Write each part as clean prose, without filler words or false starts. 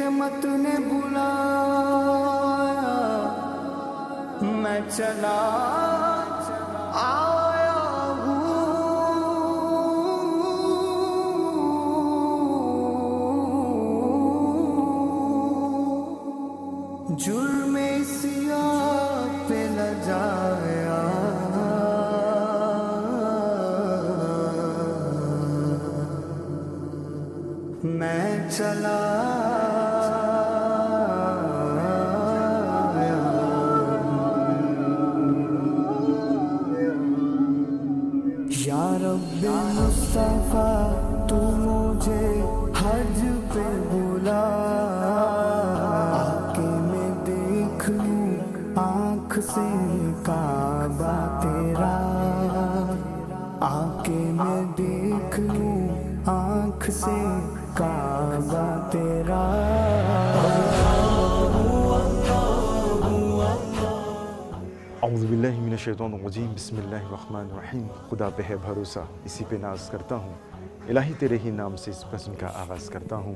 رحمت نے بلایا میں چلا آیا ہوں جرم سیاہ پہ لجایا میں چلا یا رب مصطفیٰ تو مجھے حج پہ بلا آ کے میں دیکھ لوں آنکھ سے کعبہ تیرا آ کے میں دیکھ لوں آنکھ سے کعبہ تیرا اعوذ باللہ من الشیطان الرجیم بسم اللہ الرحمن الرحیم خدا پہ ہے بھروسہ اسی پہ ناز کرتا ہوں الہی تیرے ہی نام سے اس بزم کا آغاز کرتا ہوں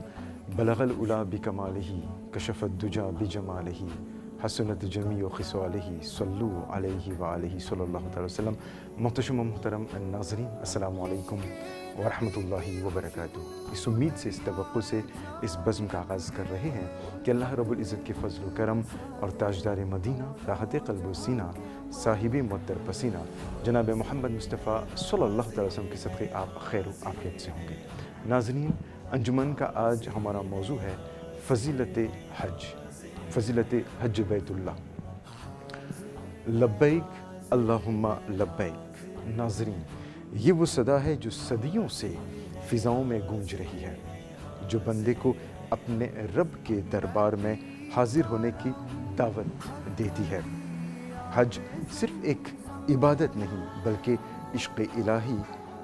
بلغ العلا بکمالہ کشف الدجا بجمالہ حسنت جمیع خصالہ صلو علیہ وآلہ صلی اللہ تعالی وسلم۔ محتشم و محترم ناظرین السلام علیکم ورحمۃ اللہ وبرکاتہ۔ اس امید سے اس توقع سے اس بزم کا آغاز کر رہے ہیں کہ اللہ رب العزت کے فضل و کرم اور تاجدار مدینہ راحت قلب و سینہ صاحب معطر پسینہ جناب محمد مصطفیٰ صلی اللہ تعالی وسلم کے صدقے آپ خیر و عافیت سے ہوں گے۔ ناظرین انجمن کا آج ہمارا موضوع ہے فضیلت حج، فضیلت حج بیت اللہ۔ لبیک اللہم لبیک۔ ناظرین یہ وہ صدا ہے جو صدیوں سے فضاؤں میں گونج رہی ہے، جو بندے کو اپنے رب کے دربار میں حاضر ہونے کی دعوت دیتی ہے۔ حج صرف ایک عبادت نہیں بلکہ عشق الہی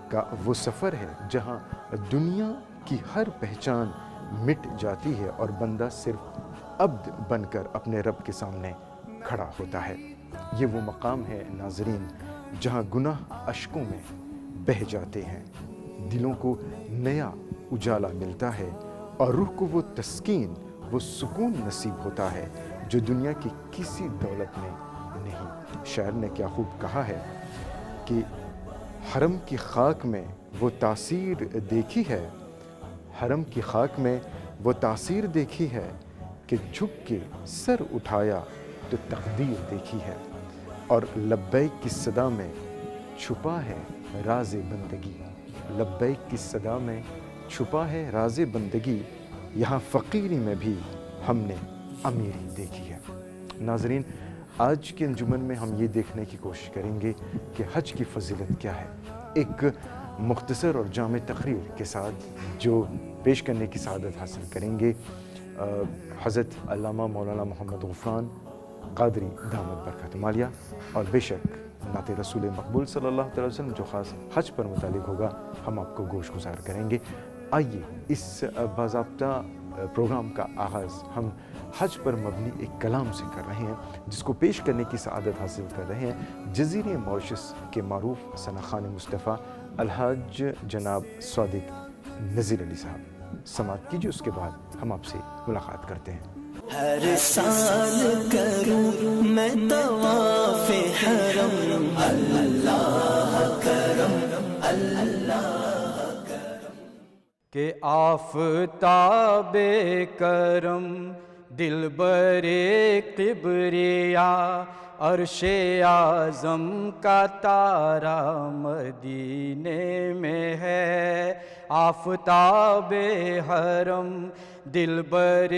کا وہ سفر ہے جہاں دنیا کی ہر پہچان مٹ جاتی ہے اور بندہ صرف عبد بن کر اپنے رب کے سامنے کھڑا ہوتا ہے۔ یہ وہ مقام ہے ناظرین جہاں گناہ اشکوں میں بہہ جاتے ہیں، دلوں کو نیا اجالا ملتا ہے اور روح کو وہ تسکین، وہ سکون نصیب ہوتا ہے جو دنیا کی کسی دولت میں نہیں۔ شاعر نے کیا خوب کہا ہے کہ حرم کی خاک میں وہ تاثیر دیکھی ہے، حرم کی خاک میں وہ تاثیر دیکھی ہے کہ جھک کے سر اٹھایا تو تقدیر دیکھی ہے، اور لبیک کی صدا میں چھپا ہے راز بندگی، لبیک کی صدا میں چھپا ہے راز بندگی، یہاں فقیری میں بھی ہم نے امیری دیکھی ہے۔ ناظرین آج کے انجمن میں ہم یہ دیکھنے کی کوشش کریں گے کہ حج کی فضیلت کیا ہے، ایک مختصر اور جامع تقریر کے ساتھ جو پیش کرنے کی سعادت حاصل کریں گے حضرت علامہ مولانا محمد غفران قادری دامت برکاتہ عالیہ، اور بے شک نعت رسول مقبول صلی اللہ تعالی وسلم جو خاص حج پر متعلق ہوگا ہم آپ کو گوش گزار کریں گے۔ آئیے اس باضابطہ پروگرام کا آغاز ہم حج پر مبنی ایک کلام سے کر رہے ہیں جس کو پیش کرنے کی سعادت حاصل کر رہے ہیں جزیرہ ماریشس کے معروف ثناخوان مصطفیٰ الحاج جناب صادق نذیر علی صاحب۔ سماعت کیجیے، اس کے بعد ہم آپ سے ملاقات کرتے ہیں۔ ہر سال کروں میں طواف حرم، اللہ کرم اللہ کرم، کہ آفتاب کرم دلبر کبریا عرش اعظم کا تارا مدینے میں ہے، آفتاب حرم دلبر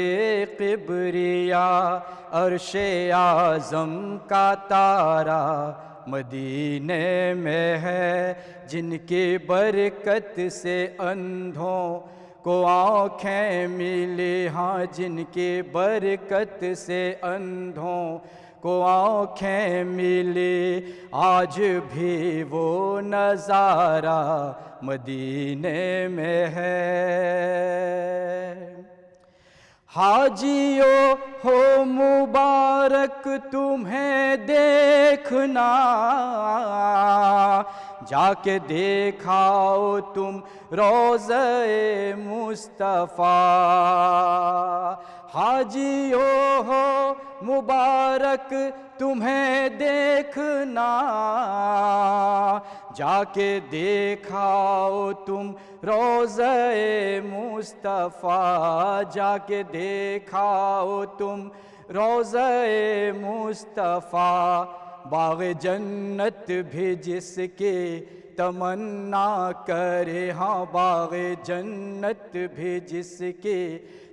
کبریا عرش اعظم کا تارا مدینے میں ہے، جن کی برکت سے اندھوں کو آنکھیں ملی، ہاں جن کی برکت سے اندھوں کو آنکھیں ملی، آج بھی وہ نظارہ مدینے میں ہے۔ حاجیو ہو مبارک تمہیں دیکھنا، جا کے دیکھاؤ تم روضہ مصطفیٰ۔ حاجیوں ہو مبارک تمہیں دیکھنا، جا کے دیکھاؤ تم روضہ مصطفیٰ، جا کے دیکھاؤ تم روضہ مصطفیٰ، باغ جنت بھی جس کے تمنا کرے، ہاں باغ جنت بھی جس کے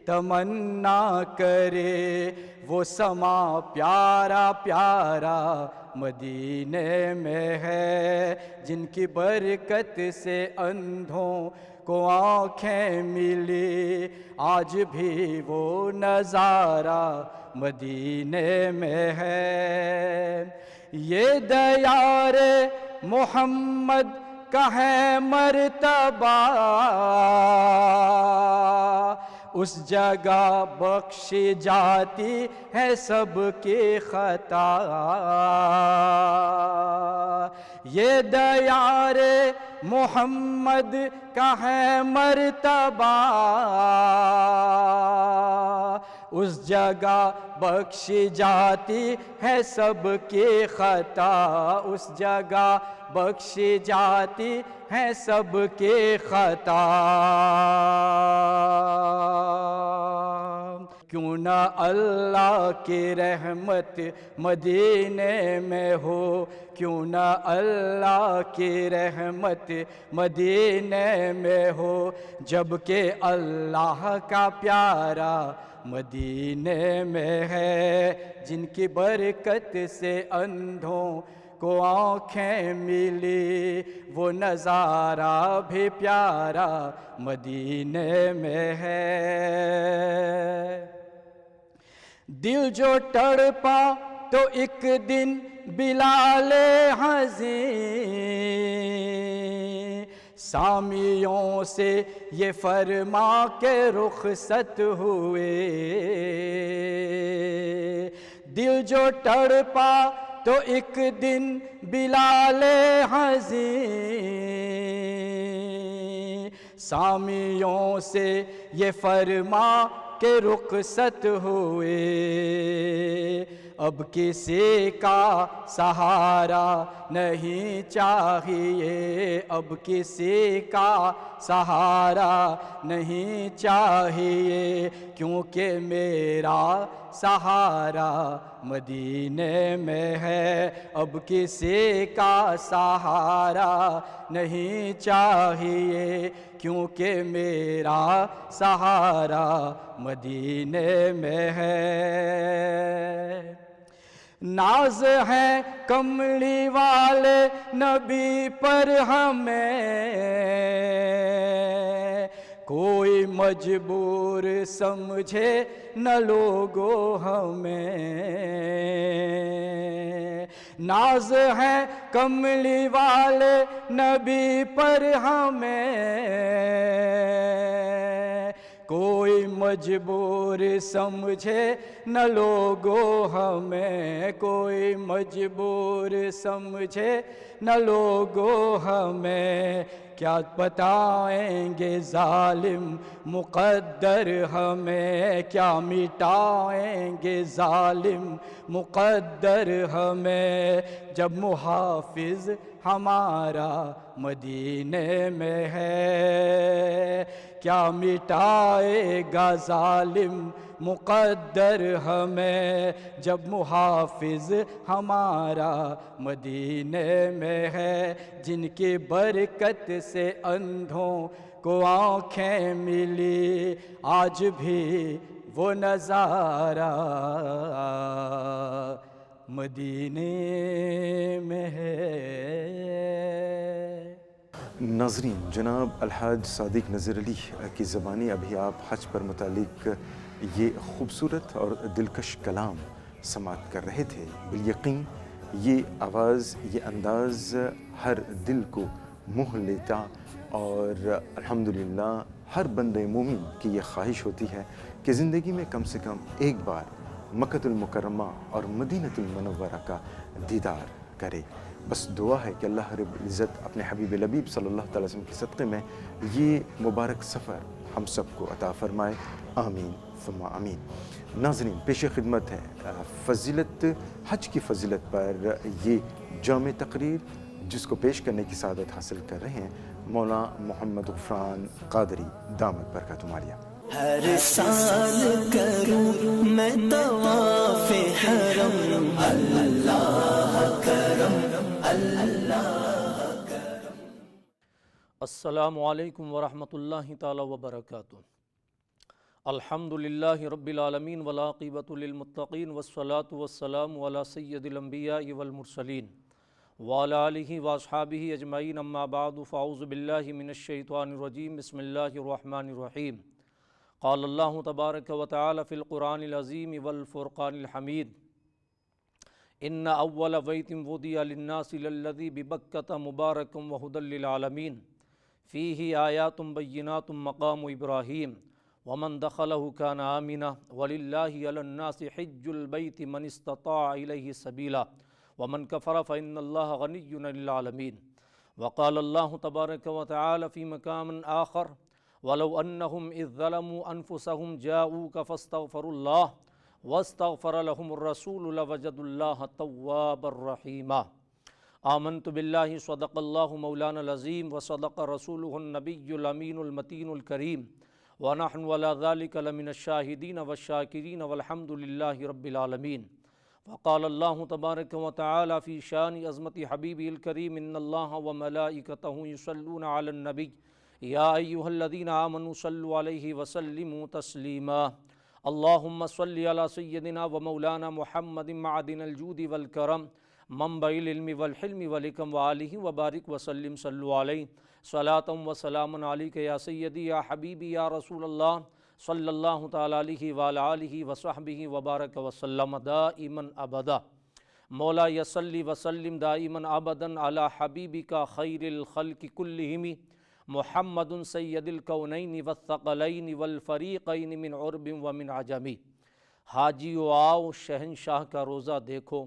تمنا کرے، وہ سما پیارا پیارا مدینے میں ہے، جن کی برکت سے اندھوں کو آنکھیں ملی، آج بھی وہ نظارہ مدینے میں ہے۔ یہ دیار محمد کا ہے مرتبہ، اس جگہ بخشی جاتی ہے سب کی خطا۔ یہ دیار محمد کا ہے مرتبہ، اس جگہ بخشی جاتی ہے سب کی خطا، اس جگہ بخشی جاتی ہے سب کی خطا۔ کیوں نہ اللہ کی رحمت مدینے میں ہو، کیوں نہ اللہ کی رحمت مدینے میں ہو، جبکہ اللہ کا پیارا مدینے میں ہے، جن کی برکت سے اندھوں کو آنکھیں ملی، وہ نظارہ بھی پیارا مدینے میں ہے۔ دل جو تڑپا تو ایک دن بلال حزین سامیوں سے یہ فرما کے رخصت ہوئے، دل جو تڑپا تو ایک دن بلال حزین سامیوں سے یہ فرما کے رخصت ہوئے، اب کسی کا سہارا نہیں چاہیے، اب کسی کا سہارا نہیں چاہیے، کیونکہ میرا سہارا مدینے میں ہے، اب کسی کا سہارا نہیں چاہیے، کیونکہ میرا سہارا مدینے میں ہے۔ ناز ہے کملی والے نبی پر ہمیں، کوئی مجبور سمجھے نہ لوگو ہمیں، ناز ہے کملی والے نبی پر ہمیں، کوئی مجبور سمجھے نہ لوگو ہمیں، کوئی مجبور سمجھے نہ لوگو ہمیں، کیا بتائیں گے ظالم مقدر ہمیں، کیا مٹائیں گے ظالم مقدر ہمیں، جب محافظ ہمارا مدینے میں ہے، کیا مٹائے گا ظالم مقدر ہمیں، جب محافظ ہمارا مدینے میں ہے، جن کی برکت سے اندھوں کو آنکھیں ملی، آج بھی وہ نظارہ مدینے میں ہے۔ ناظرین، جناب الحاج صادق نذیر علی کی زبانی ابھی آپ حج پر متعلق یہ خوبصورت اور دلکش کلام سماعت کر رہے تھے۔ بالیقین یہ آواز، یہ انداز ہر دل کو موہ لیتا، اور الحمدللہ ہر بندے مومن کی یہ خواہش ہوتی ہے کہ زندگی میں کم سے کم ایک بار مکہ المکرمہ اور مدینہ المنورہ کا دیدار کرے۔ بس دعا ہے کہ اللہ رب العزت اپنے حبیب لبیب صلی اللہ تعالی وسلم کے صدقے میں یہ مبارک سفر ہم سب کو عطا فرمائے، آمین ثم آمین۔ ناظرین، پیش خدمت ہے فضیلت حج کی فضیلت پر یہ جامع تقریر، جس کو پیش کرنے کی سعادت حاصل کر رہے ہیں مولانا محمد غفران قادری دامت برکاتہم عالیہ۔ ہر سال کروں میں طواف حرم، اللہ کرم اللہ کرم۔ السلام علیکم ورحمۃ اللہ تعالی وبرکاتہ۔ الحمدللہ رب العالمین والعاقبۃ للمتقین والصلاة والسلام علی سید الانبیاء والمرسلین وعلی آلہ واصحابہ اجمعین، اما بعد فاعوذ باللہ من الشیطان الرجیم، بسم اللہ الرحمن الرحیم۔ قال اللہ تبارک و تعالی فی القرآن العظیم والفرقان الحمید، ان اول بیت وضع للناس للذی ببکۃ مبارکا وہدی للعالمین فیہ آیات بینات مقام ابراہیم ومن دخلہ کان آمنا وللہ علی الناس حج البیت من استطاع الیہ سبیلا ومن کفر فإن اللہ غنی عن العالمین۔ وقال اللہ تبارک و تعالی فی مقام آخر وَلَوْ أَنَّهُمْ إِذ ظَلَمُوا أَنفُسَهُمْ جَاءُوكَ فَاسْتَغْفَرُوا اللَّهَ وَاسْتَغْفَرَ لَهُمُ الرَّسُولُ لَوَجَدُوا اللَّهَ تَوَّابًا رَحِيمًا۔ آمنت باللہ صدق اللہ مولانا العظیم وصدق رسولہ النبی الامین المتین الکریم ونحن علی ذلک لمن الشاہدین والشاکرین والحمد للہ رب العالمین۔ وقال اللہ تبارک و تعالی فی شان عظمت حبیبہ الکریم، ان اللہ وملائکتہ یصلون علی النبی یا ایہا الذین آمنوا صلوا علیہ وسلموا تسلیما۔ اللہم صلی علی سیدنا و مولانا محمد معدن الجود والکرم منبع العلم والحلم والحکم وآلہ وبارک وسلم، صلوا علیہ صلاۃ و سلام علیک یا سیدی یا حبیبی یا رسول اللہ صلی اللہ تعالیٰ علیہ وعلی آلہ وصحبہ وبارک وسلم دائما ابدا۔ مولا یصلی وسلم دائما ابدا علی حبیبک خیر الخلق کلہم محمد سید الکونین والثقلین والفریقین من عرب ومن عجمی۔ حاجیو آؤ شہنشاہ کا روزہ دیکھو،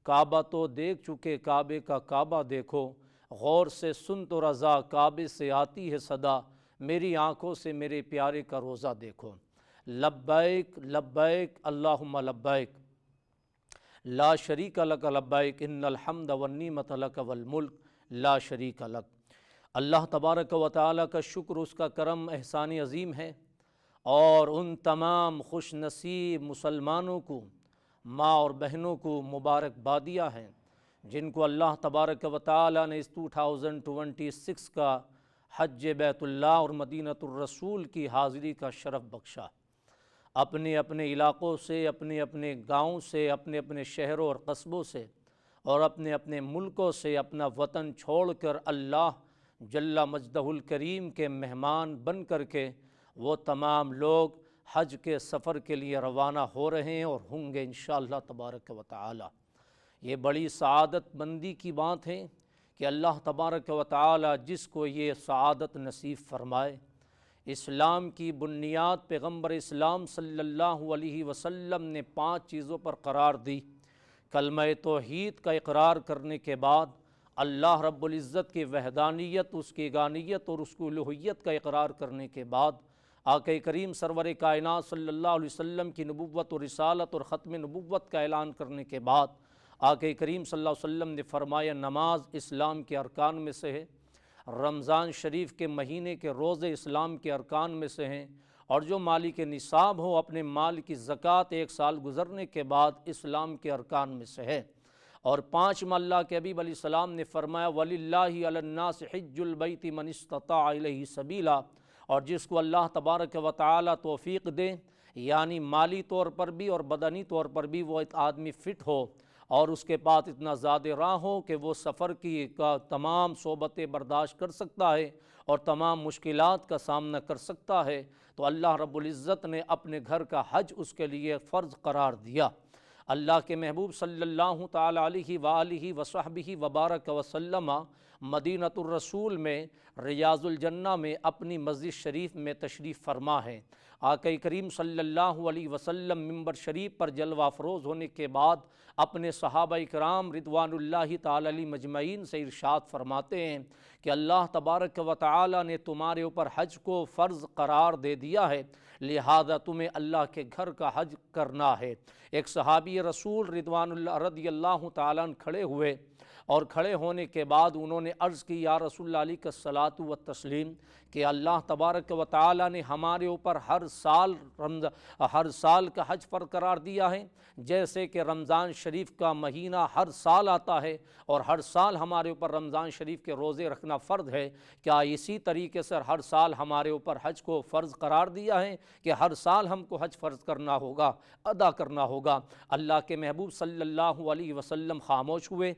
کعبہ تو دیکھ چکے کعبے کا کعبہ دیکھو، غور سے سن تو رضا کعبے سے آتی ہے صدا، میری آنکھوں سے میرے پیارے کا روزہ دیکھو۔ لبیک لبیک اللہم لبیک لا شریک لک لبیک ان الحمد والنعمت لک والملک لا شریک لک۔ اللہ تبارک و تعالیٰ کا شکر، اس کا کرم احسان عظیم ہے، اور ان تمام خوش نصیب مسلمانوں کو، ماں اور بہنوں کو مبارکبادیاں ہیں جن کو اللہ تبارک و تعالیٰ نے اس 2026 کا حج بیت اللہ اور مدینۃ الرسول کی حاضری کا شرف بخشا۔ اپنے اپنے علاقوں سے، اپنے اپنے گاؤں سے، اپنے اپنے شہروں اور قصبوں سے اور اپنے اپنے ملکوں سے اپنا وطن چھوڑ کر اللہ جل مجدہ الکریم کے مہمان بن کر کے وہ تمام لوگ حج کے سفر کے لیے روانہ ہو رہے ہیں اور ہوں گے انشاءاللہ تبارک و تعالی۔ یہ بڑی سعادت مندی کی بات ہے کہ اللہ تبارک و تعالی جس کو یہ سعادت نصیب فرمائے۔ اسلام کی بنیاد پیغمبر اسلام صلی اللہ علیہ وسلم نے 5 چیزوں پر قرار دی۔ کلمہ توحید کا اقرار کرنے کے بعد، اللہ رب العزت کی وحدانیت، اس کی یگانیت اور اس کی الوہیت کا اقرار کرنے کے بعد، آقا کریم سرور کائنات صلی اللہ علیہ وسلم کی نبوت و رسالت اور ختم نبوت کا اعلان کرنے کے بعد، آقا کریم صلی اللہ علیہ وسلم نے فرمایا نماز اسلام کے ارکان میں سے ہے، رمضان شریف کے مہینے کے روزے اسلام کے ارکان میں سے ہیں، اور جو مالک نصاب ہو اپنے مال کی زکوٰۃ 1 سال گزرنے کے بعد اسلام کے ارکان میں سے ہے۔ اور 5 اللہ کے حبیب علیہ السلام نے فرمایا وَلِلَّهِ عَلَى النَّاسِ حِجُّ الْبَيْتِ مَنِ اسْتَطَاعَ إِلَيْهِ سَبِيلًا، اور جس کو اللہ تبارک و تعالی توفیق دے، یعنی مالی طور پر بھی اور بدنی طور پر بھی وہ آدمی فٹ ہو اور اس کے پاس اتنا زیادہ راہ ہو کہ وہ سفر کی تمام صعوبتیں برداشت کر سکتا ہے اور تمام مشکلات کا سامنا کر سکتا ہے، تو اللہ رب العزت نے اپنے گھر کا حج اس کے لیے فرض قرار دیا۔ اللہ کے محبوب صلی اللہ تعالیٰ علیہ وآلہ وصحبہ وبارک وسلم مدینۃ الرسول میں ریاض الجنہ میں اپنی مسجد شریف میں تشریف فرما ہے۔ آقا کریم صلی اللہ علیہ وسلم منبر شریف پر جلوہ افروز ہونے کے بعد اپنے صحابہ کرام رضوان اللہ تعالی علیہ مجمعین سے ارشاد فرماتے ہیں کہ اللہ تبارک و تعالی نے تمہارے اوپر حج کو فرض قرار دے دیا ہے، لہذا تمہیں اللہ کے گھر کا حج کرنا ہے۔ ایک صحابی رسول رضوان اللہ رضی اللہ تعالیٰ عنہ کھڑے ہوئے اور کھڑے ہونے کے بعد انہوں نے عرض کی یا رسول اللہ علیہ الصلاۃ والتسلیم کہ اللہ تبارک و تعالیٰ نے ہمارے اوپر ہر سال کا حج فرض قرار دیا ہے، جیسے کہ رمضان شریف کا مہینہ ہر سال آتا ہے اور ہر سال ہمارے اوپر رمضان شریف کے روزے رکھنا فرض ہے، کیا اسی طریقے سے ہر سال ہمارے اوپر حج کو فرض قرار دیا ہے کہ ہر سال ہم کو حج فرض کرنا ہوگا، ادا کرنا ہوگا؟ اللہ کے محبوب صلی اللہ علیہ وسلم خاموش ہوئے۔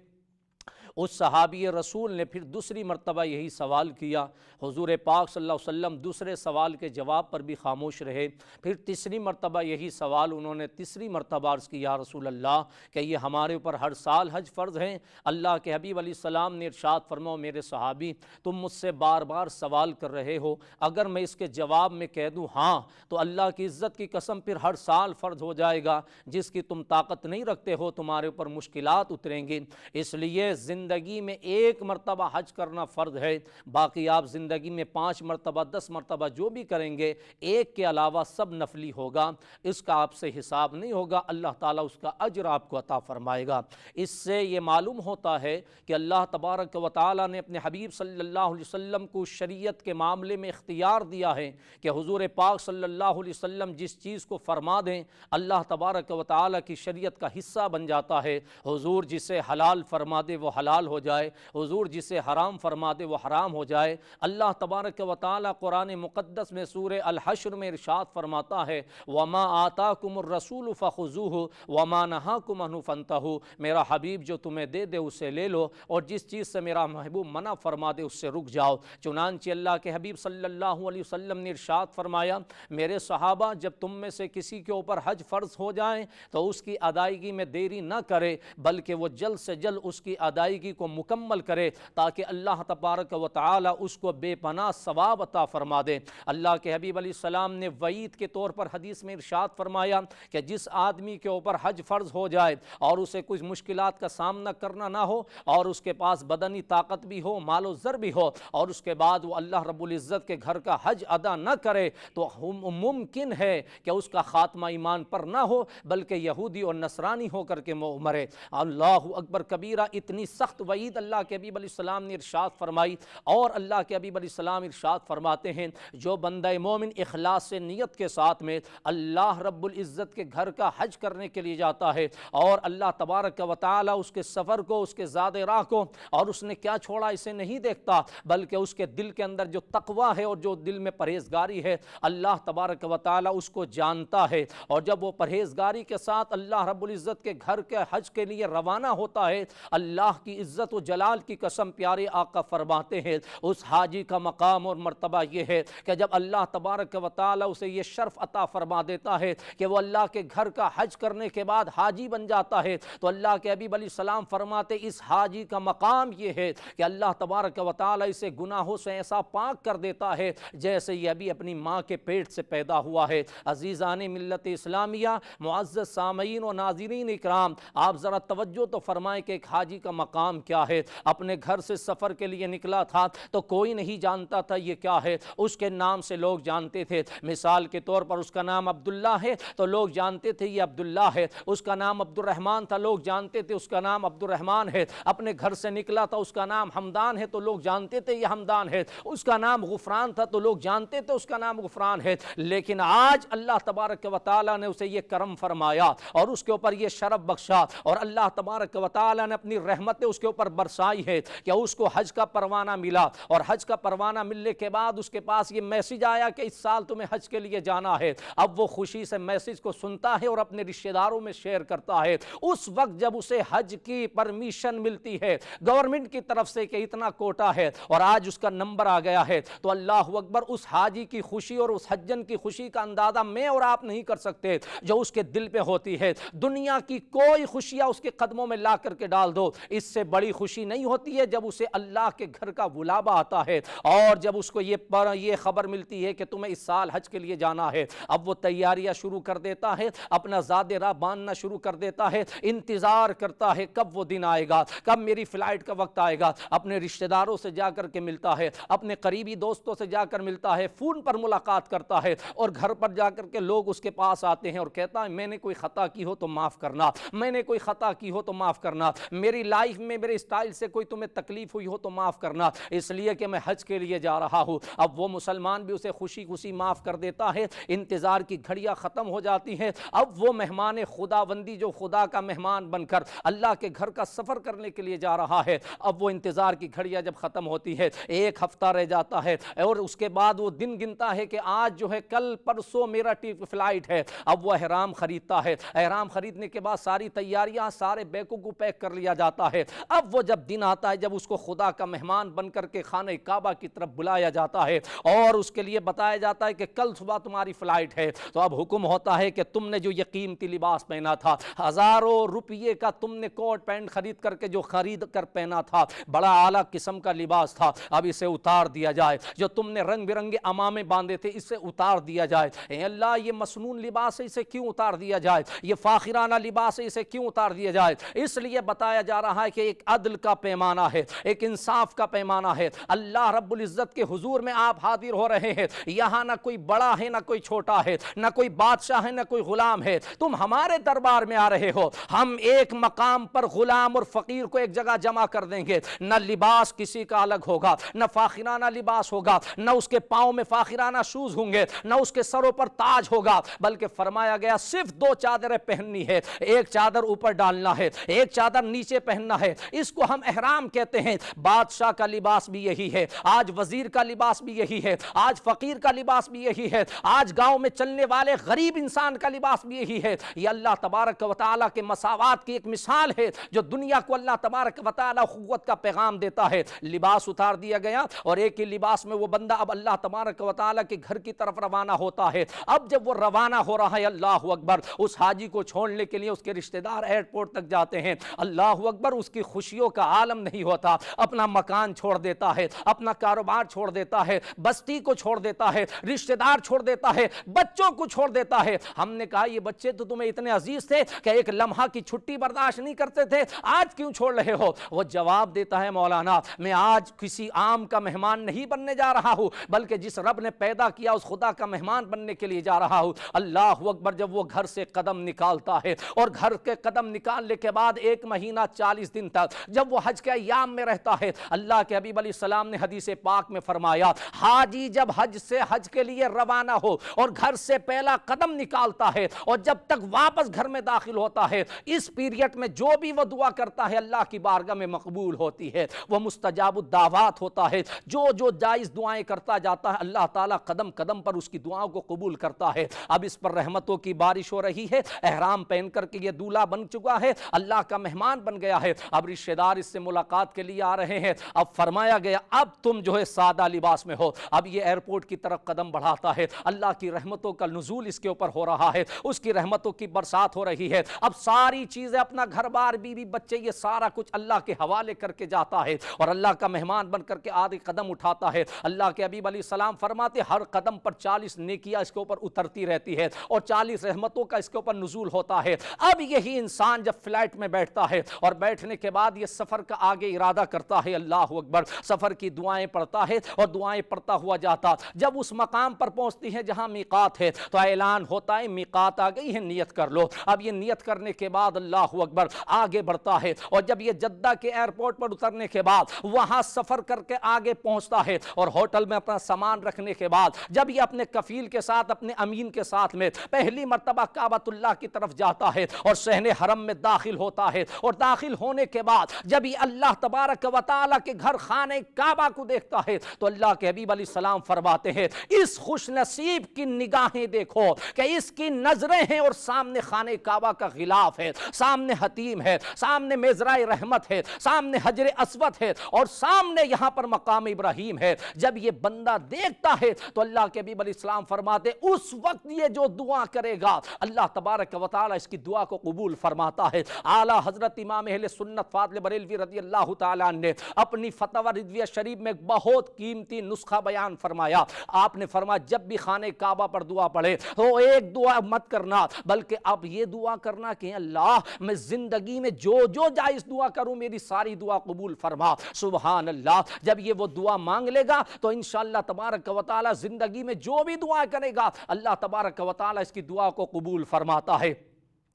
اس صحابی رسول نے پھر دوسری مرتبہ یہی سوال کیا، حضور پاک صلی اللہ علیہ وسلم دوسرے سوال کے جواب پر بھی خاموش رہے۔ پھر تیسری مرتبہ یہی سوال انہوں نے تیسری مرتبہ عرض کی یا رسول اللہ کہ یہ ہمارے اوپر ہر سال حج فرض ہیں؟ اللہ کے حبیب علیہ السلام نے ارشاد فرماؤ میرے صحابی تم مجھ سے بار بار سوال کر رہے ہو، اگر میں اس کے جواب میں کہہ دوں ہاں تو اللہ کی عزت کی قسم پھر ہر سال فرض ہو جائے گا، جس کی تم طاقت نہیں رکھتے ہو، تمہارے اوپر مشکلات اتریں گی۔ اس لیے زندگی میں ایک مرتبہ حج کرنا فرض ہے، باقی آپ زندگی میں 5 مرتبہ 10 مرتبہ جو بھی کریں گے ایک کے علاوہ سب نفلی ہوگا، اس کا آپ سے حساب نہیں ہوگا، اللہ تعالیٰ اس کا اجر آپ کو عطا فرمائے گا۔ اس سے یہ معلوم ہوتا ہے کہ اللہ تبارک و تعالیٰ نے اپنے حبیب صلی اللہ علیہ وسلم کو شریعت کے معاملے میں اختیار دیا ہے کہ حضور پاک صلی اللہ علیہ وسلم جس چیز کو فرما دیں اللہ تبارک و تعالیٰ کی شریعت کا حصہ بن جاتا ہے۔ حضور جسے حلال فرما دے وہ حلال ہو جائے، حضور جسے حرام فرما دے وہ حرام ہو جائے۔ اللہ تبارک و تعالیٰ قرآن مقدس میں سورہ الحشر میں ارشاد فرماتا ہے وَمَا آتَاكُمُ الرَّسُولُ فَخُذُوهُ وَمَا نَهَاكُمْ عَنْهُ فَانْتَهُوا، میرا حبیب جو تمہیں دے دے اسے لے لو اور جس چیز سے میرا محبوب منع فرما دے اس سے رک جاؤ۔ چنانچہ اللہ کے حبیب صلی اللہ علیہ وسلم نے ارشاد فرمایا میرے صحابہ جب تم میں سے کسی کے اوپر حج فرض ہو جائیں تو اس کی ادائیگی میں دیری نہ کرے، بلکہ وہ جلد سے جلد اس کی ادائیگی کو مکمل کرے تاکہ اللہ تبارک و تعالی اس کو بے پناہ ثواب عطا فرما دے۔ اللہ کے حبیب علیہ السلام نے وعید کے طور پر حدیث میں ارشاد فرمایا کہ جس آدمی کے اوپر حج فرض ہو جائے اور اسے کچھ مشکلات کا سامنا کرنا نہ ہو اور اس کے پاس بدنی طاقت بھی ہو، مال و زر بھی ہو، اور اس کے بعد وہ اللہ رب العزت کے گھر کا حج ادا نہ کرے تو ممکن ہے کہ اس کا خاتمہ ایمان پر نہ ہو بلکہ یہودی اور نصرانی ہو کر کے مرے۔ اللہ اکبر کبیرہ، اتنی سخت وعید اللہ کے حبیب علیہ السلام نے ارشاد فرمائی۔ اور اللہ کے حبیب علیہ السلام ارشاد فرماتے ہیں جو بندہ مومن اخلاص سے نیت کے ساتھ میں اللہ رب العزت کے گھر کا حج کرنے کے لیے جاتا ہے اور اللہ تبارک و تعالی اس کے سفر کو، اس کے زاد راہ کو اور اس نے کیا چھوڑا اسے نہیں دیکھتا بلکہ اس کے دل کے اندر جو تقوی ہے اور جو دل میں پرہیزگاری ہے اللہ تبارک و تعالی اس کو جانتا ہے، اور جب وہ پرہیزگاری کے ساتھ اللہ رب العزت کے گھر کے حج کے لیے روانہ ہوتا ہے اللہ کی عزت و جلال کی قسم پیارے آقا فرماتے ہیں اس حاجی کا مقام اور مرتبہ یہ ہے کہ جب اللہ تبارک و تعالی اسے یہ شرف عطا فرما دیتا ہے کہ وہ اللہ کے گھر کا حج کرنے کے بعد حاجی بن جاتا ہے تو اللہ کے حبیب علیہ السلام فرماتے اس حاجی کا مقام یہ ہے کہ اللہ تبارک و تعالی اسے گناہوں سے ایسا پاک کر دیتا ہے جیسے یہ ابھی اپنی ماں کے پیٹ سے پیدا ہوا ہے۔ عزیزان ملت اسلامیہ، معزز سامعین و ناظرین اکرام، آپ ذرا توجہ تو فرمائیں کہ ایک حاجی کا مقام کیا ہے۔ اپنے گھر سے سفر کے لیے نکلا تھا تو کوئی نہیں جانتا تھا یہ کیا ہے، اس کے نام سے لوگ جانتے تھے۔ مثال کے طور پر اس کا نام عبداللہ ہے تو لوگ جانتے تھے یہ عبداللہ ہے، اس کا نام عبد الرحمن تھا لوگ جانتے تھے اس کا نام عبد الرحمن ہے۔ اپنے گھر سے نکلا تھا اس کا نام حمدان ہے تو لوگ جانتے تھے یہ حمدان ہے، اس کا نام غفران تھا تو لوگ جانتے تھے اس کا نام غفران ہے۔ لیکن آج اللہ تبارک و تعالی نے اسے یہ کرم فرمایا اور اس کے اوپر یہ شرف بخشا اور اللہ تبارک و تعالی نے اپنی رحمتیں اس کے اوپر برسائی ہے کہ اس کو حج کا پروانہ ملا، اور حج کا پروانہ ملنے کے بعد اس کے پاس یہ میسج آیا کہ اس سال تمہیں حج کے لیے جانا ہے۔ اب وہ خوشی سے میسج کو سنتا ہے اور اپنے رشتہ داروں میں شیئر کرتا ہے۔ اس وقت جب اسے حج کی پرمیشن ملتی ہے گورنمنٹ کی طرف سے کہ اتنا کوٹا ہے اور آج اس کا نمبر آ گیا ہے تو اللہ اکبر، اس حاجی کی خوشی اور اس حجن کی خوشی کا اندازہ میں اور آپ نہیں کر سکتے جو اس کے دل پہ ہوتی ہے۔ دنیا کی کوئی خوشیاں اس کے قدموں میں لا کر کے ڈال دو، اس سے بڑی خوشی نہیں ہوتی ہے جب اسے اللہ کے گھر کا بلاوا آتا ہے اور جب اس کو یہ خبر ملتی ہے کہ تمہیں اس سال حج کے لیے جانا ہے. اب وہ تیاریاں شروع کر دیتا ہے, اپنا زاد راہ باندھنا شروع کر دیتا ہے, انتظار کرتا ہے کب وہ دن آئے گا, کب میری فلائٹ کا وقت آئے گا. اپنے رشتہ داروں سے جا کر کے ملتا ہے, اپنے قریبی دوستوں سے جا کر ملتا ہے, فون پر ملاقات کرتا ہے, اور گھر پر جا کر کے لوگ اس کے پاس آتے ہیں اور کہتا ہے میں نے کوئی خطا کی ہو تو معاف کرنا, میں نے کوئی خطا کی ہو تو معاف کرنا, میری لائف میں میرے اسٹائل سے کوئی تمہیں تکلیف ہوئی ہو تو معاف کرنا, اس لیے کہ میں حج کے لیے جا رہا ہوں. اب وہ مسلمان بھی اسے خوشی خوشی معاف کر دیتا ہے. انتظار کی گھڑیاں ختم ہو جاتی ہیں. اب وہ مہمان خداوندی جو خدا کا مہمان بن کر اللہ کے گھر کا سفر کرنے کے لیے جا رہا ہے, اب وہ انتظار کی گھڑیاں جب ختم ہوتی ہے, ایک ہفتہ رہ جاتا ہے اور اس کے بعد وہ دن گنتا ہے کہ آج جو ہے کل پرسوں میرا فلائٹ ہے. اب وہ احرام خریدتا ہے, احرام خریدنے کے بعد ساری تیاریاں سارے بیگوں کو پیک کر لیا جاتا ہے. اب وہ جب دن آتا ہے جب اس کو خدا کا مہمان بن کر کے خانہ کعبہ کی طرف بلایا جاتا ہے اور اس کے لیے بتایا جاتا ہے کہ کل صبح تمہاری فلائٹ ہے, تو اب حکم ہوتا ہے کہ تم نے جو یہ قیمتی لباس پہنا تھا, ہزاروں روپیے کا تم نے کوٹ پینٹ خرید کر کے جو خرید کر پہنا تھا, بڑا اعلیٰ قسم کا لباس تھا, اب اسے اتار دیا جائے. جو تم نے رنگ برنگے امامے باندھے تھے اسے اتار دیا جائے. اے اللہ, یہ مسنون لباس ہے, اسے کیوں اتار دیا جائے؟ یہ فاخرانہ لباس ہے, اسے کیوں اتار دیا جائے؟ اس لیے بتایا جا رہا ہے کہ ایک عدل کا پیمانہ ہے, ایک انصاف کا پیمانہ ہے. اللہ رب العزت کے حضور میں آپ حاضر ہو رہے ہیں. یہاں نہ کوئی بڑا ہے نہ کوئی چھوٹا ہے, نہ کوئی بادشاہ ہے نہ کوئی غلام ہے. تم ہمارے دربار میں آ رہے ہو, ہم ایک مقام پر غلام اور فقیر کو ایک جگہ جمع کر دیں گے. نہ لباس کسی کا الگ ہوگا, نہ فاخرانہ لباس ہوگا, نہ اس کے پاؤں میں فاخرانہ شوز ہوں گے, نہ اس کے سروں پر تاج ہوگا, بلکہ فرمایا گیا صرف 2 چادریں پہننی ہے, ایک چادر اوپر ڈالنا ہے, ایک چادر نیچے پہننا ہے. اس کو ہم احرام کہتے ہیں. بادشاہ کا لباس بھی یہی ہے, آج وزیر کا لباس بھی یہی ہے, آج فقیر کا لباس بھی یہی ہے, آج گاؤں میں چلنے والے غریب انسان کا لباس بھی یہی ہے. یہ اللہ تبارک و تعالیٰ کے مساوات کی ایک مثال ہے جو دنیا کو اللہ تبارک و تعالیٰ قوت کا پیغام دیتا ہے. لباس اتار دیا گیا اور ایک ہی لباس میں وہ بندہ اب اللہ تبارک و تعالیٰ کے گھر کی طرف روانہ ہوتا ہے. اب جب وہ روانہ ہو رہا ہے, اللہ اکبر, اس حاجی کو چھوڑنے کے لیے اس کے رشتہ دار ایئرپورٹ تک جاتے ہیں. اللہ اکبر, اس کی خوشیوں کا عالم نہیں ہوتا. اپنا مکان چھوڑ دیتا ہے, اپنا کاروبار چھوڑ دیتا ہے, بستی کو چھوڑ دیتا ہے, رشتہ دار چھوڑ دیتا ہے, بچوں کو چھوڑ دیتا ہے. ہم نے کہا یہ بچے تو تمہیں اتنے عزیز تھے کہ ایک لمحہ کی چھٹی برداشت نہیں کرتے تھے, آج کیوں چھوڑ رہے ہو؟ وہ جواب دیتا ہے مولانا, میں آج کسی عام کا مہمان نہیں بننے جا رہا ہوں, بلکہ جس رب نے پیدا کیا اس خدا کا مہمان بننے کے لیے جا رہا ہوں. اللہ اکبر, جب وہ گھر سے قدم نکالتا ہے اور گھر کے قدم نکالنے کے بعد 1 مہینہ 40 دن تک جب وہ حج کے ایام میں رہتا ہے, اللہ کے حبیب علیہ السلام نے حدیث پاک میں فرمایا, حاجی جب حج کے لیے روانہ ہو اور گھر سے پہلا قدم نکالتا ہے اور جب تک واپس گھر میں داخل ہوتا ہے, اس پیریڈ میں جو بھی وہ دعا کرتا ہے اللہ کی بارگاہ میں مقبول ہوتی ہے. وہ مستجاب الدعوات ہوتا ہے. جو جائز دعائیں کرتا جاتا ہے اللہ تعالیٰ قدم قدم پر اس کی دعاؤں کو قبول کرتا ہے. اب اس پر رحمتوں کی بارش ہو رہی ہے. احرام پہن کر کے یہ دولہا بن چکا ہے, اللہ کا مہمان بن گیا ہے. اب رشتہ دار اس سے ملاقات کے لیے آ رہے ہیں. اب فرمایا گیا اب تم جو ہے سادہ لباس میں ہو. اب یہ ایئرپورٹ کی طرف قدم بڑھاتا ہے, اللہ کی رحمتوں کا نزول اس کے اوپر ہو رہا ہے, اس کی رحمتوں کی برسات ہو رہی ہے. اب ساری چیزیں, اپنا گھر بار, بیوی بچے, یہ سارا کچھ اللہ کے حوالے کر کے جاتا ہے اور اللہ کا مہمان بن کر کے آدھے قدم اٹھاتا ہے. اللہ کے حبیب علیہ السلام فرماتے ہر قدم پر 40 نیکیاں اس کے اوپر اترتی رہتی ہے اور 40 رحمتوں کا اس کے اوپر نزول ہوتا ہے. اب یہی انسان جب فلائٹ میں بیٹھتا ہے اور بیٹھنے کے بعد یہ سفر کا آگے ارادہ کرتا ہے, اللہ اکبر, سفر کی دعائیں پڑھتا ہے اور دعائیں پڑھتا ہوا جاتا. جب اس مقام پر پہنچتی ہے جہاں میقات ہے تو اعلان ہوتا ہے میقات آ گئی ہے, نیت کر لو. اب یہ نیت کرنے کے بعد اللہ اکبر آگے بڑھتا ہے اور جب یہ جدہ کے ایئرپورٹ پر اترنے کے بعد وہاں سفر کر کے آگے پہنچتا ہے اور ہوٹل میں اپنا سامان رکھنے کے بعد جب یہ اپنے کفیل کے ساتھ, اپنے امین کے ساتھ میں پہلی مرتبہ کعبۃ اللہ کی طرف جاتا ہے اور صحن حرم میں داخل ہوتا ہے, اور داخل ہونے کے بعد جب یہ اللہ تبارک و تعالیٰ کے گھر خانہ کعبہ کو دیکھتا ہے تو اللہ کے حبیب علیہ السلام فرماتے ہیں اس خوش نصیب کی نگاہیں دیکھو کہ اس کی نظریں ہیں اور سامنے خانہ کعبہ کا غلاف ہے, سامنے حتیم ہے, سامنے میزرائے رحمت ہے, سامنے حجر اسود ہے اور سامنے یہاں پر مقام ابراہیم ہے. جب یہ بندہ دیکھتا ہے تو اللہ کے حبیب علیہ السلام فرماتے اس وقت یہ جو دعا کرے گا اللہ تبارک و تعالی اس کی دعا کو قبول فرماتا ہے. اعلیٰ حضرت امام اہل سنت فاضل بریلوی رضی اللہ تعالیٰ عنہ نے اپنی فتویٰ رضویہ شریف میں بہت قیمتی نسخہ بیان فرمایا. آپ نے فرمایا جب بھی خانہ کعبہ پر دعا پڑھے تو ایک دعا مت کرنا بلکہ اب یہ دعا کرنا کہ اللہ میں زندگی میں جو جائز دعا کروں میری ساری دعا قبول فرما. سبحان اللہ. جب یہ وہ دعا مانگ لے گا تو انشاءاللہ تبارک و تعالی زندگی میں جو بھی دعا کرے گا اللہ تبارک و تعالی اس کی دعا کو قبول فرماتا ہے.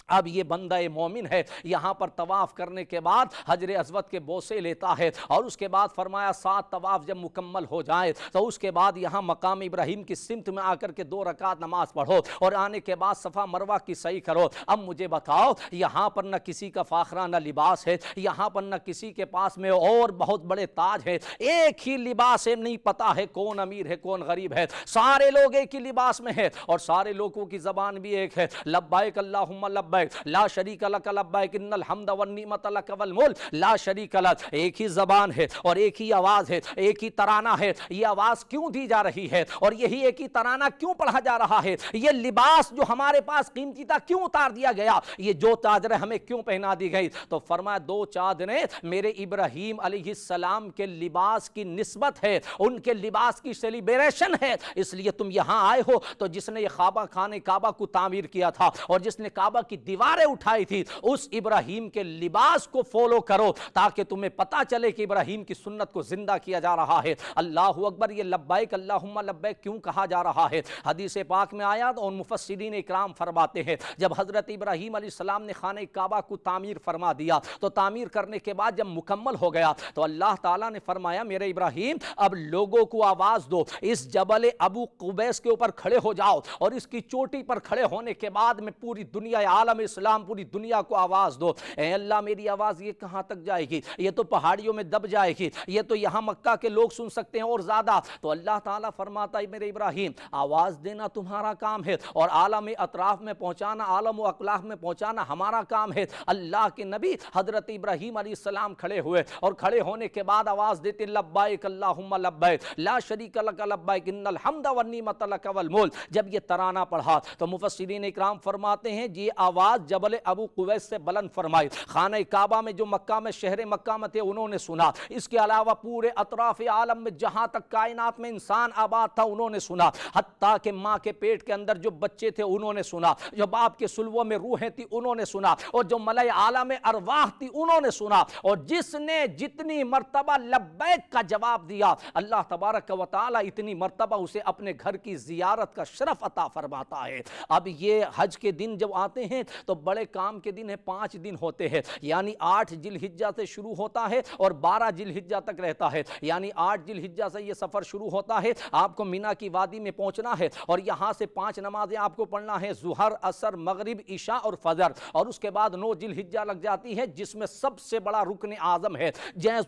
اب یہ بندہ مومن ہے یہاں پر طواف کرنے کے بعد حجر اسود کے بوسے لیتا ہے اور اس کے بعد فرمایا 7 طواف جب مکمل ہو جائے تو اس کے بعد یہاں مقام ابراہیم کی سمت میں آ کر کے 2 رکعت نماز پڑھو اور آنے کے بعد صفا مروہ کی سعی کرو. اب مجھے بتاؤ یہاں پر نہ کسی کا فاخرانہ لباس ہے, یہاں پر نہ کسی کے پاس میں اور بہت بڑے تاج ہے, ایک ہی لباس ہے, نہیں پتا ہے کون امیر ہے کون غریب ہے, سارے لوگ ایک ہی لباس میں ہیں اور سارے لوگوں کی زبان بھی ایک ہے. لبیک اللہم لبیک لا شریک لک لبیک ان الحمد والنعمت لک والملک لا شریک لک. ایک ہی زبان ہے اور ایک ہی آواز ہے, ایک ہی ترانہ ہے. یہ آواز کیوں دی جا رہی ہے اور یہی ایک ہی ترانہ کیوں پڑھا جا رہا ہے؟ یہ لباس جو ہمارے پاس قیمتی تھا کیوں اتار دیا گیا؟ یہ جو چادریں ہمیں کیوں پہنا دی گئی؟ تو فرمایا 2 چادریں میرے ابراہیم علیہ السلام کے لباس کی نسبت ہے, ان کے لباس کی سیلیبریشن ہے, اس لیے تم یہاں آئے ہو. تو جس نے یہ خانہ کعبہ کو تعمیر کیا تھا اور جس نے کعبہ کی دیواریں اٹھائی تھی اس ابراہیم کے لباس کو فالو کرو تاکہ تمہیں پتا چلے کہ ابراہیم کی سنت کو زندہ کیا جا رہا ہے. اللہ اکبر. یہ لبیک اللہم لبیک کیوں کہا جا رہا ہے؟ حدیث پاک میں آیا اور مفسرین اکرام فرماتے ہیں جب حضرت ابراہیم علیہ السلام نے خانہ کعبہ کو تعمیر فرما دیا تو تعمیر کرنے کے بعد جب مکمل ہو گیا تو اللہ تعالیٰ نے فرمایا میرے ابراہیم اب لوگوں کو آواز دو, اس جبل ابو قبیس کے اوپر کھڑے ہو جاؤ اور اس کی چوٹی پر کھڑے ہونے کے بعد میں پوری دنیا عالم اسلام پوری دنیا کو آواز دو. اے اللہ میری آواز یہ کہاں تک جائے گی؟ یہ تو پہاڑیوں میں دب جائے گی, یہ تو یہاں مکہ کے لوگ سن سکتے ہیں اور زیادہ. تو اللہ تعالیٰ فرماتا ہے میرے ابراہیم آواز دینا تمہارا کام ہے اور عالم اطراف میں پہنچانا, عالم و اقلاف میں پہنچانا ہمارا کام ہے. اللہ کے نبی حضرت ابراہیم علیہ السلام کھڑے ہوئے اور کھڑے ہونے کے بعد آواز دیتے لبیک اللہم لبیک لا شریک لک لبیک ان الحمد والنعمت لک والملک. جب یہ ترانہ پڑھا تو مفسرین اکرام فرماتے ہیں یہ آواز جبل ابو قبیس سے بلند فرمائی. خانہ کعبہ میں جو مکہ میں شہر مکہ میں تھے انہوں نے سنا, اس کے علاوہ پورے اطراف عالم میں جہاں تک کائنات میں انسان آباد تھا انہوں نے سنا, حتیٰ کہ ماں کے پیٹ کے اندر جو بچے تھے انہوں نے سنا, جو باپ کے سلووں میں روحیں تھی انہوں نے سنا, اور جو ملائے عالم ارواح تھی انہوں نے سنا. اور جس نے جتنی مرتبہ لبیک کا جواب دیا اللہ تبارک و تعالی اتنی مرتبہ اسے اپنے گھر کی زیارت کا شرف عطا فرماتا ہے. اب یہ حج کے دن جب آتے ہیں تو بڑے کام کے دن ہے, 5 دن ہوتے ہیں, یعنی 8 ذی الحجہ سے شروع ہوتا ہے اور 12 ذی الحجہ تک رہتا ہے. یعنی 8 ذی الحجہ سے یہ سفر شروع ہوتا ہے, آپ کو مینا کی وادی میں پہنچنا ہے اور یہاں سے 5 نمازیں آپ کو پڑھنا ہے, ظہر, عصر, مغرب, عشاء اور فجر. اور اس کے بعد 9 ذی الحجہ لگ جاتی ہے جس میں سب سے بڑا رکن اعظم ہے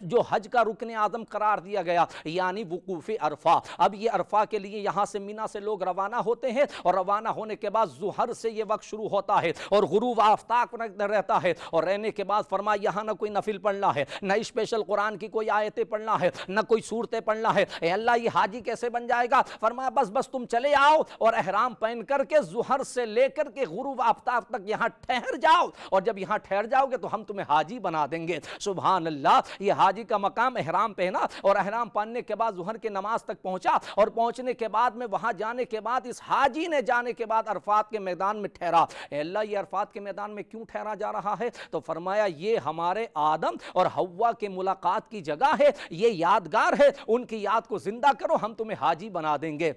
جو حج کا رکن اعظم قرار دیا گیا, یعنی وقوف عرفہ. اب یہ عرفہ کے لیے یہاں سے مینا سے لوگ روانہ ہوتے ہیں اور روانہ ہونے کے بعد ظہر سے یہ وقت شروع ہوتا ہے اور غروب آفتاب رہتا ہے. اور رہنے کے بعد فرمایا یہاں نہ کوئی نفل پڑھنا ہے, نہ اسپیشل قرآن کی کوئی آیتیں پڑھنا ہے, نہ کوئی سورتیں پڑھنا ہے. اے اللہ یہ حاجی کیسے بن جائے گا؟ فرمایا بس تم چلے آؤ اور احرام پہن کر کے ظہر سے لے کر کے غروب آفتاب تک یہاں ٹھہر جاؤ, اور جب یہاں ٹھہر جاؤ گے تو ہم تمہیں حاجی بنا دیں گے. سبحان اللہ. یہ حاجی کا مقام احرام پہنا اور احرام پہننے کے بعد ظہر کے نماز تک پہنچا اور پہنچنے کے بعد میں وہاں جانے کے بعد اس حاجی نے جانے کے بعد عرفات کے میدان میں ٹھہرا. اے اللہ یہ عرفات کے میدان میں کیوں ٹھہرا جا رہا ہے؟ تو فرمایا یہ ہمارے آدم اور حوا کے ملاقات کی جگہ ہے, یہ یادگار ہے, ان کی یاد کو زندہ کرو, ہم تمہیں حاجی بنا دیں گے.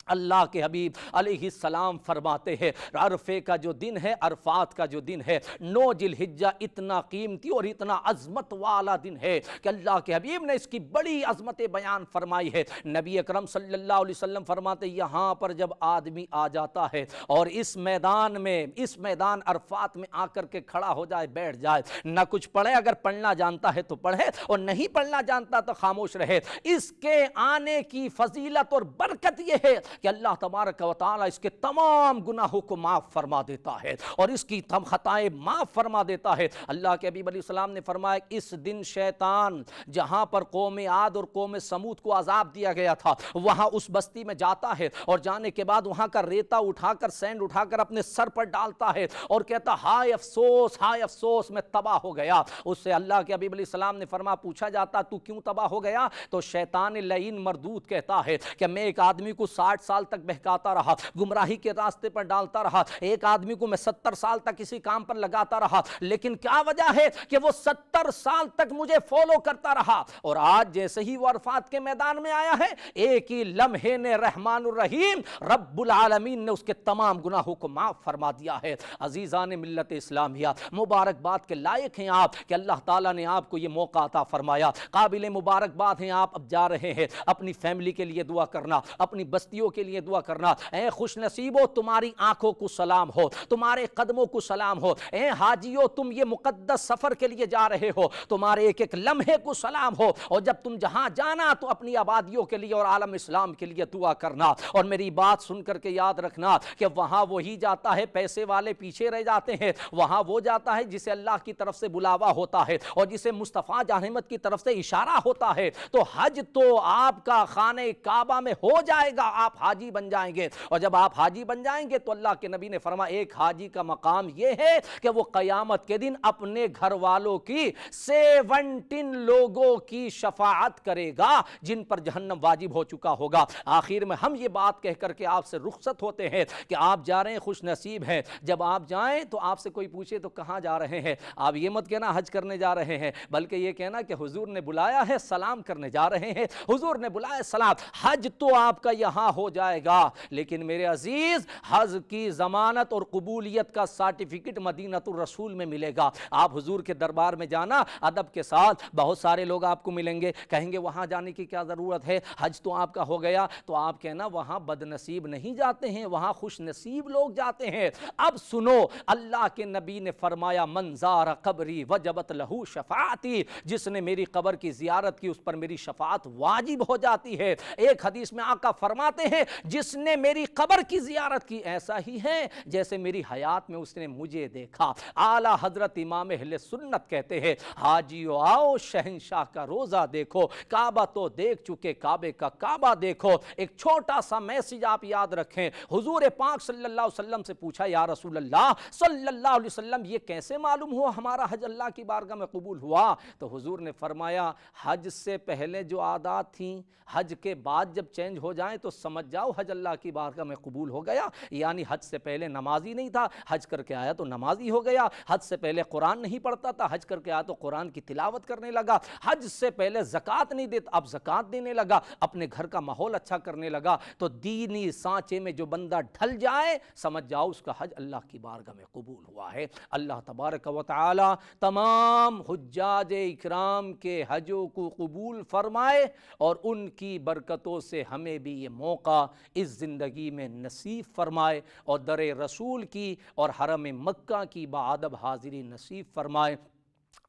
اللہ کے حبیب علیہ السلام فرماتے ہیں عرفے کا جو دن ہے, عرفات کا جو دن ہے, 9 ذی الحجہ اتنا قیمتی اور اتنا عظمت والا دن ہے کہ اللہ کے حبیب نے اس کی بڑی عظمت بیان فرمائی ہے. نبی اکرم صلی اللہ علیہ وسلم فرماتے یہاں پر جب آدمی آ جاتا ہے اور اس میدان عرفات میں آ کر کے کھڑا ہو جائے, بیٹھ جائے, نہ کچھ پڑھے, اگر پڑھنا جانتا ہے تو پڑھے اور نہیں پڑھنا جانتا تو خاموش رہے. اس کے آنے کی فضیلت اور برکت یہ ہے کہ اللہ تبارک و تعالی اس کے تمام گناہوں کو معاف فرما دیتا ہے اور اس کی تمام خطائیں معاف فرما دیتا ہے۔ اللہ کے حبیب علیہ السلام نے فرمایا اس دن شیطان جہاں پر قوم عاد اور قوم سمود کو عذاب دیا گیا تھا وہاں اس بستی میں جاتا ہے اور جانے کے بعد وہاں کا ریتا اٹھا کر سینڈ اٹھا کر اپنے سر پر ڈالتا ہے اور کہتا ہائے افسوس میں تباہ ہو گیا۔ اس سے اللہ کے حبیب علیہ السلام نے فرمایا پوچھا جاتا تو کیوں تباہ ہو گیا؟ تو شیطان لعین مردود کہتا ہے کہ میں ایک آدمی کو 60 سال تک بہکاتا رہا، گمراہی کے راستے پر ڈالتا رہا، ایک آدمی کو میں 70 سال تک کسی کام پر لگاتا رہا، لیکن کیا وجہ ہے کہ وہ 70 سال تک مجھے فالو کرتا رہا اور آج جیسے ہی وہ عرفات کے میدان میں آیا ہے ایک ہی لمحے نے رحمان الرحیم رب العالمین نے اس کے تمام گناہوں کو معاف فرما دیا ہے۔ عزیزان ملت اسلامیہ، مبارکباد کے لائق ہیں آپ کہ اللہ تعالیٰ نے آپ کو یہ موقع عطا فرمایا، قابل مبارکباد ہیں آپ اب جا رہے ہیں۔ اپنی فیملی کے لیے دعا کرنا، اپنی بستیوں کے لیے دعا کرنا۔ اے خوش نصیبو تمہاری آنکھوں کو سلام ہو، تمہارے قدموں کو سلام ہو۔ اے حاجیو تم یہ مقدس سفر کے لیے جا رہے ہو، تمہارے ایک ایک لمحے کو سلام ہو، اور جب تم جہاں جانا تو اپنی آبادیوں کے لیے اور عالم اسلام کے لیے دعا کرنا۔ اور میری بات سن کر کے یاد رکھنا کہ وہاں وہی جاتا ہے، پیسے والے پیچھے رہ جاتے ہیں، وہاں وہ جاتا ہے جسے اللہ کی طرف سے بلاوا ہوتا ہے اور جسے مصطفیٰ جان احمد کی طرف سے اشارہ ہوتا ہے۔ تو حج تو آپ کا خانہ کعبہ میں ہو جائے گا، آپ حاجی بن جائیں گے، اور جب آپ حاجی بن جائیں گے تو اللہ کے نبی نے فرمایا ایک حاجی کا مقام یہ ہے کہ وہ قیامت کے دن اپنے گھر والوں کی 17 لوگوں کی شفاعت کرے گا جن پر جہنم واجب ہو چکا ہوگا۔ آخر میں ہم یہ بات کہہ کر کے آپ سے رخصت ہوتے ہیں کہ آپ جا رہے ہیں، خوش نصیب ہیں۔ جب آپ جائیں تو آپ سے کوئی پوچھے تو کہاں جا رہے ہیں، آپ یہ مت کہنا حج کرنے جا رہے ہیں، بلکہ یہ کہنا کہ حضور نے بلایا ہے سلام کرنے جا رہے ہیں، حضور نے بلایا سلام۔ حج تو آپ کا یہاں ہو جائے گا، لیکن میرے عزیز حج کی ضمانت اور قبولیت کا سرٹیفکیٹ مدینۃ الرسول میں ملے گا۔ آپ حضور کے دربار میں جانا ادب کے ساتھ، بہت سارے لوگ آپ کو ملیں گے، کہیں گے وہاں جانے کی کیا ضرورت ہے، حج تو آپ کا ہو گیا، تو آپ کہنا وہاں بد نصیب نہیں جاتے ہیں، وہاں خوش نصیب لوگ جاتے ہیں۔ اب سنو، اللہ کے نبی نے فرمایا من زار قبری وجبت لہو شفاعتی، جس نے میری قبر کی زیارت کی اس پر میری شفاعت واجب ہو جاتی ہے۔ ایک حدیث میں آقا فرماتے ہیں جس نے میری قبر کی زیارت کی ایسا ہی ہے جیسے میری حیات میں اس نے مجھے دیکھا۔ اعلیٰ حضرت امام اہل سنت کہتے ہیں حاجیو آؤ شہنشاہ کا روزہ دیکھو، کعبہ تو دیکھ چکے، کعبے کا کعبہ دیکھو۔ ایک چھوٹا سا میسج آپ یاد رکھیں، حضور پاک صلی اللہ علیہ وسلم سے پوچھا یا رسول اللہ صلی اللہ علیہ وسلم یہ کیسے معلوم ہوا ہمارا حج اللہ کی بارگاہ میں قبول ہوا؟ تو حضور نے فرمایا حج سے پہلے جو عادات تھیں حج کے بعد جب چینج ہو جائیں تو سمجھ جاؤ حج اللہ کی بارگاہ میں قبول ہو گیا۔ یعنی حج سے پہلے نمازی نہیں تھا، حج کر کے آیا تو نمازی ہو گیا، حج سے پہلے قرآن نہیں پڑھتا تھا، حج کر کے آیا تو قرآن کی تلاوت کرنے لگا، حج سے پہلے زکوٰۃ نہیں دیتا اب زکوٰۃ دینے لگا، اپنے گھر کا ماحول اچھا کرنے لگا۔ تو دینی سانچے میں جو بندہ ڈھل جائے سمجھ جاؤ اس کا حج اللہ کی بارگاہ میں قبول ہوا ہے۔ اللہ تبارک و تعالی تمام حجاج اکرام کے حجوں کو قبول فرمائے اور ان کی برکتوں سے ہمیں بھی یہ موقع اس زندگی میں نصیب فرمائے اور در رسول کی اور حرم مکہ کی باادب حاضری نصیب فرمائے۔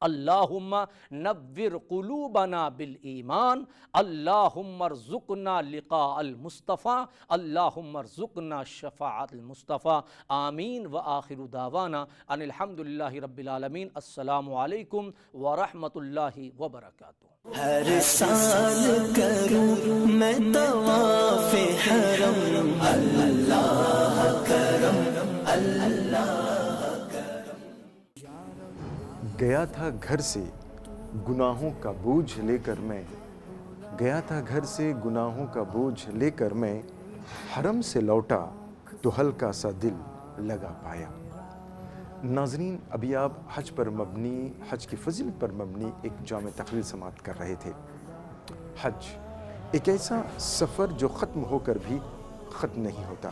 اللہم نور قلوبنا بالایمان، اللہم ارزقنا لقاء المصطفیٰ، اللہم ارزقنا شفاعت المصطفیٰ، آمین۔ وآخر دعوانا ان الحمدللہ رب العالمین۔ السلام علیکم ورحمۃ اللہ وبرکاتہ۔ ہر سال کروں میں طواف حرم، اللہ کرم اللہ۔ گیا تھا گھر سے گناہوں کا بوجھ لے کر میں، گیا تھا گھر سے گناہوں کا بوجھ لے کر میں، حرم سے لوٹا تو ہلکا سا دل لگا پایا۔ ناظرین، ابھی آپ حج پر مبنی، حج کی فضیلت پر مبنی ایک جامع تقریر سماعت کر رہے تھے۔ حج ایک ایسا سفر جو ختم ہو کر بھی ختم نہیں ہوتا،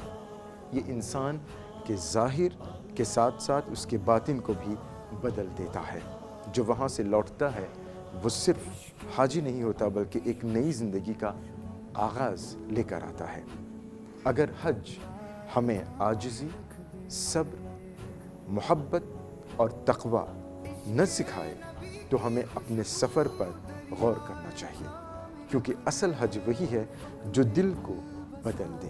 یہ انسان کے ظاہر کے ساتھ ساتھ اس کے باطن کو بھی بدل دیتا ہے۔ جو وہاں سے لوٹتا ہے وہ صرف حاجی نہیں ہوتا بلکہ ایک نئی زندگی کا آغاز لے کر آتا ہے۔ اگر حج ہمیں عاجزی، صبر، محبت اور تقوی نہ سکھائے تو ہمیں اپنے سفر پر غور کرنا چاہیے، کیونکہ اصل حج وہی ہے جو دل کو بدل دے۔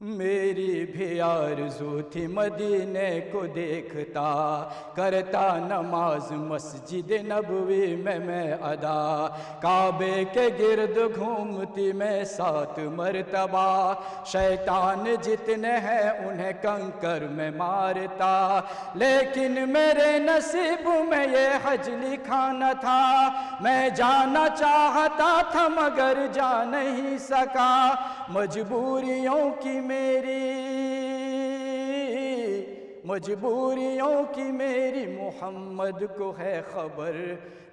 میری بھی آرزو تھی مدینے کو دیکھتا، کرتا نماز مسجد نبوی میں ادا، کعبے کے گرد گھومتی میں 7 مرتبہ، شیطان جتنے ہیں انہیں کنکر میں مارتا، لیکن میرے نصیب میں یہ حج لکھا نہ تھا، میں جانا چاہتا تھا مگر جا نہیں سکا، مجبوریوں کی میری محمد کو ہے خبر،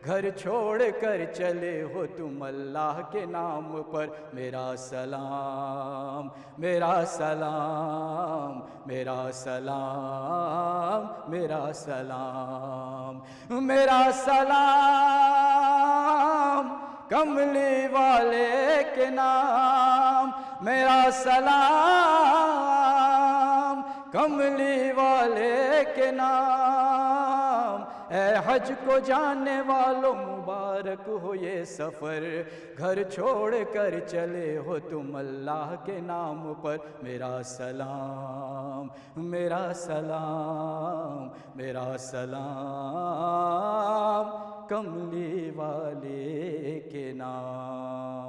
گھر چھوڑ کر چلے ہو تم اللہ کے نام پر، میرا سلام میرا سلام میرا سلام میرا سلام میرا سلام کملی والے کے نام، میرا سلام کملی والے کے نام، اے حج کو جانے والوں مبارک ہو یہ سفر، گھر چھوڑ کر چلے ہو تم اللہ کے نام پر، میرا سلام میرا سلام میرا سلام کملی والے کے نام۔